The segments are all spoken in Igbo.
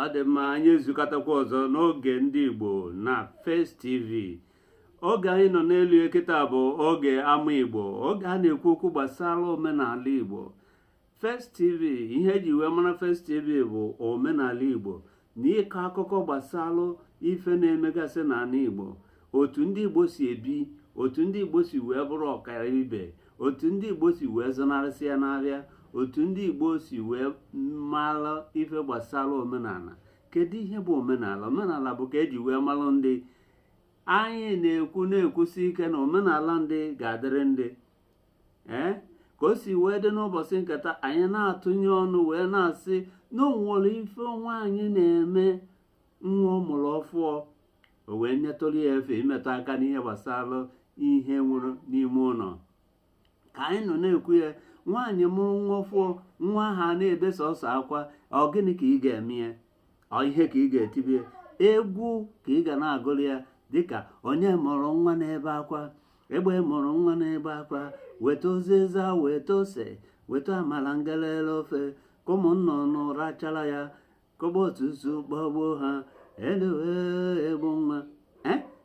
ọ dị mma anyị ezukọtakwa ọzọ n'oge ndị Igbo na First TV. Oge anyị nọ n'elu ekita bụ oge ama Igbo, oge a na-ekwu okwu gbasara omenala Igbo. First TV, ihe eji wee mara First TV bụ omenala Igbo na ịkọ akụkọ gbasara ife na-emegasị n'ala Igbo, otu ndị Igbo si ebi, otu ndị Igbo si wee bụrụ ọkara ibe, otu ndị Igbo si wee zonarịsị ya n'ahịa, otu ndị Igbo si wee mara ife gbasara omenala. Kedu ihe bụ omenala? Omenala bụ ka eji wee mara ndị. Anyị na-ekwusi ike na omenala ndị ga-adịrị ndị ka o si wee dị n'ụbọchị nketa, anyị na-atụnye ọnụ wee na-asị na onwere ife onwe anyị na-eme nwa ọmụrụ ọfụọ, o wee nyetụrụ ya efe imetụ aka n'ihe gbasara ihe nwụrụ n'ime ụlọ. Ka anyị nọ na-ekwu ya, nwaanyị mụrụ nwa ọfụọ, nwa ha na-ebe sọsọ akwa, ọ gịnị ka ị ga-eme ya? Ọ ihe ka ị ga-etibe egwu ka ị ga na-agụrụ ya, dịka onye mụrụ nwa n'ebe akwa, egbe mụrụ nwa n'ebe akwa, weta oziza, weta ose, weta amala ngelele ofe, ka ụmụnnụnụ rachara ya, kọba otutu gbagbuo ha, elewe egbu nwa.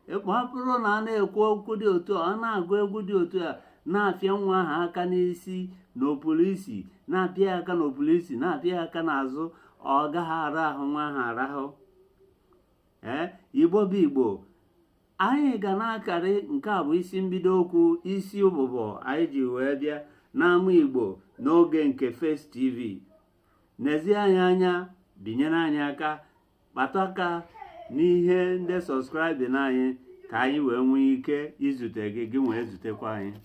Ọ bụrụ na a na-ekwu okwu dị otu a, a na-agụ egwu dị otu a, na-apịa nwa ahụ aka n'isi n'opulu isi, na-apịa aka n'opulu isi, na-apịa aka n'azụ, ọ gaghị ara ahụ nwa ahụ arahụ. Igbo bụ Igbo, anyị ga na-akarị nke a bụ isi mbido okwu, isi ụbụbọ anyị ji wee bịa n'ama Igbo n'oge nke First TV. N'ezie anyị anya, binyere anyị aka, kpata aka n'ihe ndị sọskraịbị anyị ka anyị wee nwee ike izute gị, gị wee zutekwa anyị.